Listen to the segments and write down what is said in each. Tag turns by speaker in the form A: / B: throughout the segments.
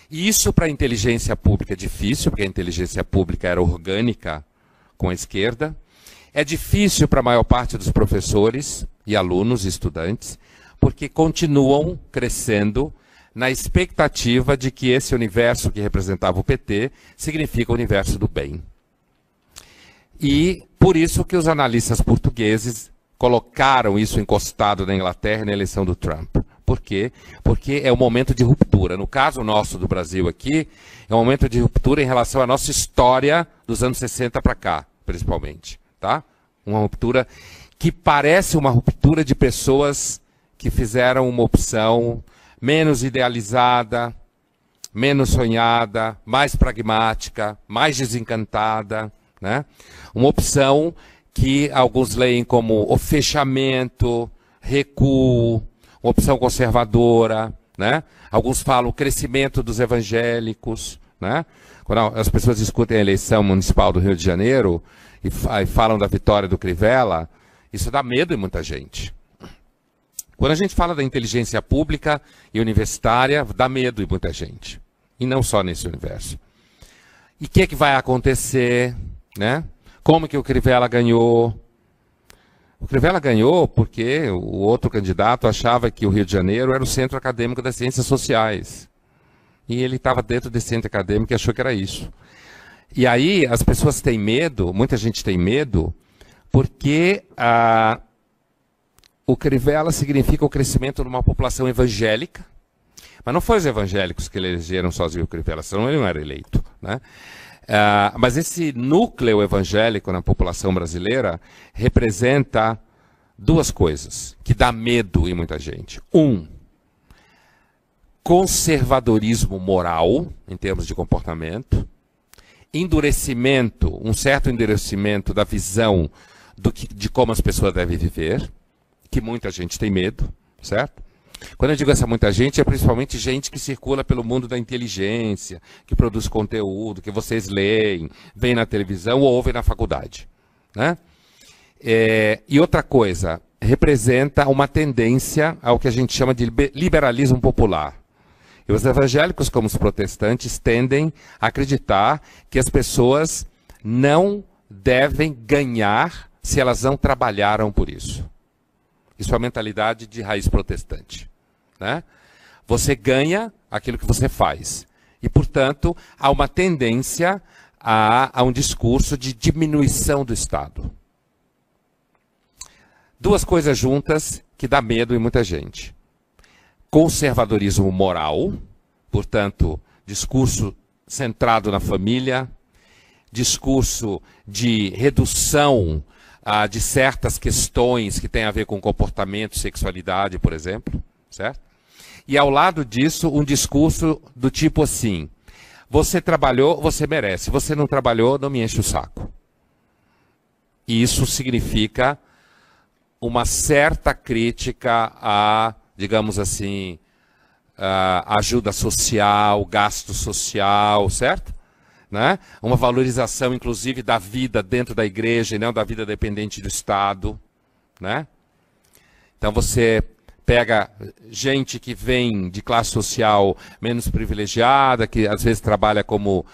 A: E isso para a inteligência pública é difícil, porque a inteligência pública era orgânica com a esquerda. É difícil para a maior parte dos professores e alunos e estudantes, porque continuam crescendo na expectativa de que esse universo que representava o PT significa o universo do bem. E por isso que os analistas portugueses colocaram isso encostado na Inglaterra na eleição do Trump. Por quê? Porque é um momento de ruptura. No caso nosso do Brasil aqui, é um momento de ruptura em relação à nossa história dos anos 60 para cá, principalmente. Tá? Uma ruptura que parece uma ruptura de pessoas que fizeram uma opção menos idealizada, menos sonhada, mais pragmática, mais desencantada, né? Uma opção que alguns leem como o fechamento, recuo, uma opção conservadora, né? Alguns falam o crescimento dos evangélicos, né? Quando as pessoas discutem a eleição municipal do Rio de Janeiro e falam da vitória do Crivella, isso dá medo em muita gente. Quando a gente fala da inteligência pública e universitária, dá medo em muita gente. E não só nesse universo. E o que vai acontecer, né? Como que o Crivella ganhou? O Crivella ganhou porque o outro candidato achava que o Rio de Janeiro era o centro acadêmico das ciências sociais. E ele estava dentro desse centro acadêmico e achou que era isso. E aí as pessoas têm medo, muita gente tem medo, porque o Crivella significa o crescimento de uma população evangélica. Mas não foi os evangélicos que elegeram sozinho o Crivella, senão ele não era eleito, né? Mas esse núcleo evangélico na população brasileira representa duas coisas que dá medo em muita gente. Conservadorismo moral, em termos de comportamento. Endurecimento, um certo endurecimento da visão de como as pessoas devem viver, que muita gente tem medo, certo? Quando eu digo essa muita gente, é principalmente gente que circula pelo mundo da inteligência, que produz conteúdo, que vocês leem, veem na televisão ou ouvem na faculdade, né? E outra coisa, representa uma tendência ao que a gente chama de liberalismo popular. E os evangélicos, como os protestantes, tendem a acreditar que as pessoas não devem ganhar se elas não trabalharam por isso. Isso é a mentalidade de raiz protestante, né? Você ganha aquilo que você faz. E, portanto, há uma tendência a um discurso de diminuição do Estado. Duas coisas juntas que dá medo em muita gente. Conservadorismo moral, portanto, discurso centrado na família, discurso de redução de certas questões que têm a ver com comportamento, sexualidade, por exemplo, certo? E ao lado disso, um discurso do tipo assim: você trabalhou, você merece, você não trabalhou, não me enche o saco. E isso significa uma certa crítica a, digamos assim, ajuda social, gasto social, certo? Né? Uma valorização, inclusive, da vida dentro da igreja e não da vida dependente do Estado, né? Então você pega gente que vem de classe social menos privilegiada, que às vezes trabalha como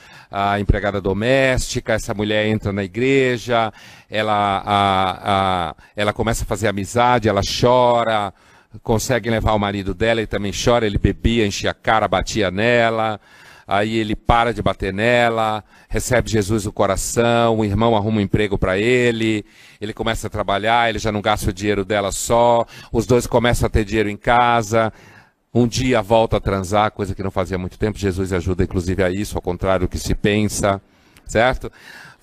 A: empregada doméstica, essa mulher entra na igreja, ela começa a fazer amizade, ela chora, consegue levar o marido dela, ele também chora, ele bebia, enchia a cara, batia nela. Aí ele para de bater nela, recebe Jesus no coração, o irmão arruma um emprego para ele, ele começa a trabalhar, ele já não gasta o dinheiro dela só, os dois começam a ter dinheiro em casa, um dia volta a transar, coisa que não fazia muito tempo, Jesus ajuda inclusive a isso, ao contrário do que se pensa, certo?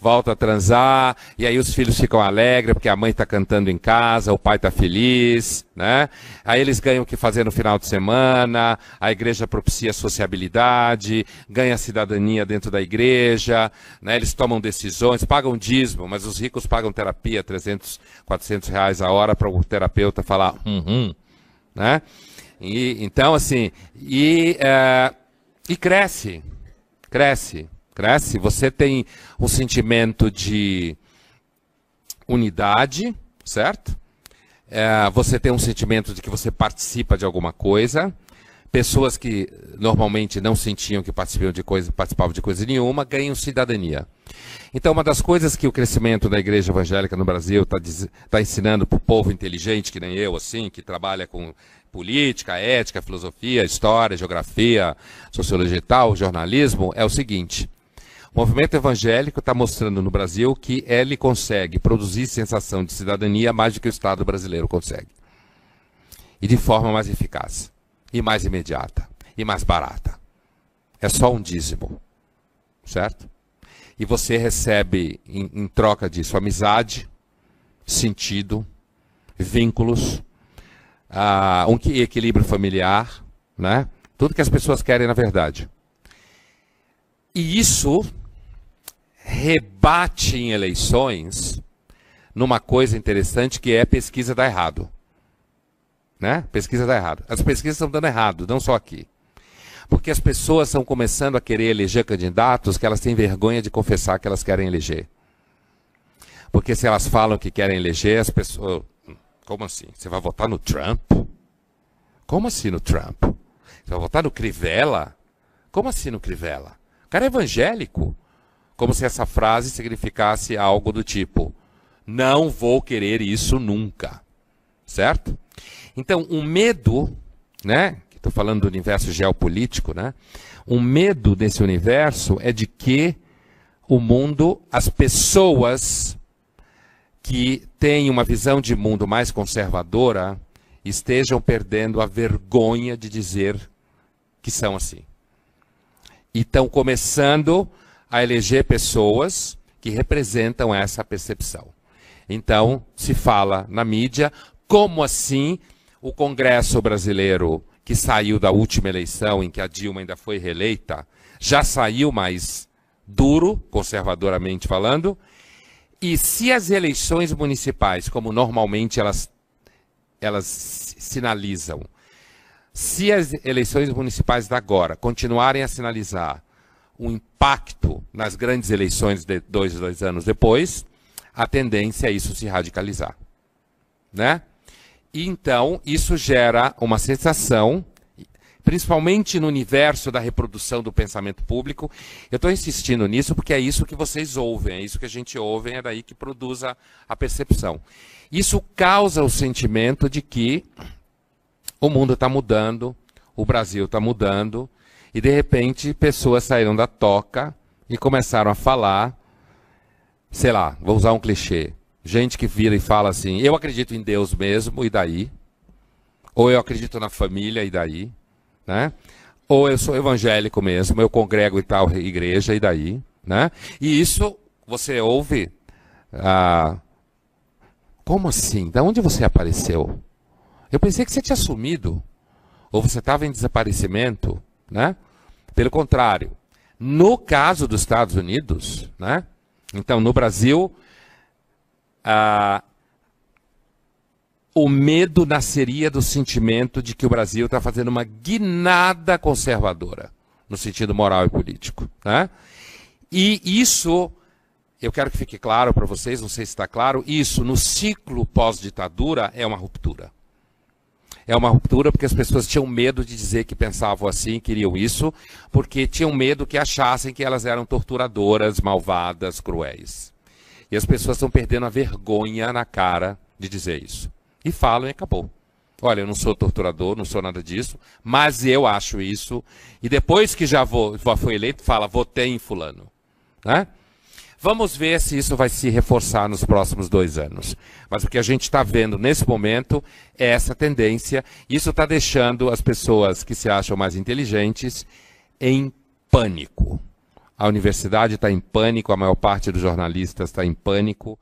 A: Volta a transar, e aí os filhos ficam alegres, porque a mãe está cantando em casa, o pai está feliz, né? Aí eles ganham o que fazer no final de semana, a igreja propicia sociabilidade, ganha cidadania dentro da igreja, né? Eles tomam decisões, pagam dízimo, mas os ricos pagam terapia, 300, 400 reais a hora para o terapeuta falar né? E, então, assim, cresce. Você tem um sentimento de unidade, certo? Você tem um sentimento de que você participa de alguma coisa, pessoas que normalmente não sentiam que participavam de coisa nenhuma, ganham cidadania. Então, uma das coisas que o crescimento da igreja evangélica no Brasil está ensinando para o povo inteligente, que nem eu, assim, que trabalha com política, ética, filosofia, história, geografia, sociologia e tal, jornalismo, é o seguinte: o movimento evangélico está mostrando no Brasil que ele consegue produzir sensação de cidadania mais do que o Estado brasileiro consegue. E de forma mais eficaz, e mais imediata, e mais barata. É só um dízimo, certo? E você recebe, em troca disso, amizade, sentido, vínculos, um equilíbrio familiar, né? Tudo que as pessoas querem na verdade. E isso rebate em eleições numa coisa interessante que é pesquisa dá errado. Né? Pesquisa dá errado. As pesquisas estão dando errado, não só aqui. Porque as pessoas estão começando a querer eleger candidatos que elas têm vergonha de confessar que elas querem eleger. Porque se elas falam que querem eleger, as pessoas... Como assim? Você vai votar no Trump? Como assim no Trump? Você vai votar no Crivella? Como assim no Crivella? O cara é evangélico. Como se essa frase significasse algo do tipo: não vou querer isso nunca. Certo? Então, um medo, né? Estou falando do universo geopolítico, né? Um medo desse universo é de que o mundo, as pessoas que têm uma visão de mundo mais conservadora, estejam perdendo a vergonha de dizer que são assim. E estão começando a eleger pessoas que representam essa percepção. Então, se fala na mídia, como assim o Congresso brasileiro, que saiu da última eleição, em que a Dilma ainda foi reeleita, já saiu mais duro, conservadoramente falando, e se as eleições municipais, como normalmente elas sinalizam, se as eleições municipais da agora continuarem a sinalizar um impacto nas grandes eleições de dois anos depois, a tendência é isso se radicalizar, né? E então, isso gera uma sensação, principalmente no universo da reprodução do pensamento público. Eu estou insistindo nisso porque é isso que vocês ouvem, é isso que a gente ouve, é daí que produz a percepção. Isso causa o sentimento de que o mundo está mudando, o Brasil está mudando, e de repente pessoas saíram da toca e começaram a falar, sei lá, vou usar um clichê, gente que vira e fala assim: eu acredito em Deus mesmo, e daí? Ou eu acredito na família, e daí? Né? Ou eu sou evangélico mesmo, eu congrego em tal igreja, e daí? Né? E isso você ouve, como assim? De onde você apareceu? Eu pensei que você tinha sumido, ou você estava em desaparecimento, né? Pelo contrário, no caso dos Estados Unidos, né? Então no Brasil, o medo nasceria do sentimento de que o Brasil está fazendo uma guinada conservadora, no sentido moral e político, né? E isso, eu quero que fique claro para vocês, não sei se está claro, isso no ciclo pós-ditadura é uma ruptura. É uma ruptura porque as pessoas tinham medo de dizer que pensavam assim, queriam isso, porque tinham medo que achassem que elas eram torturadoras, malvadas, cruéis. E as pessoas estão perdendo a vergonha na cara de dizer isso. E falam e acabou. Olha, eu não sou torturador, não sou nada disso, mas eu acho isso. E depois que já foi eleito, fala, votei em fulano. Né? Vamos ver se isso vai se reforçar nos próximos 2 anos. Mas o que a gente está vendo nesse momento é essa tendência. Isso está deixando as pessoas que se acham mais inteligentes em pânico. A universidade está em pânico, a maior parte dos jornalistas está em pânico.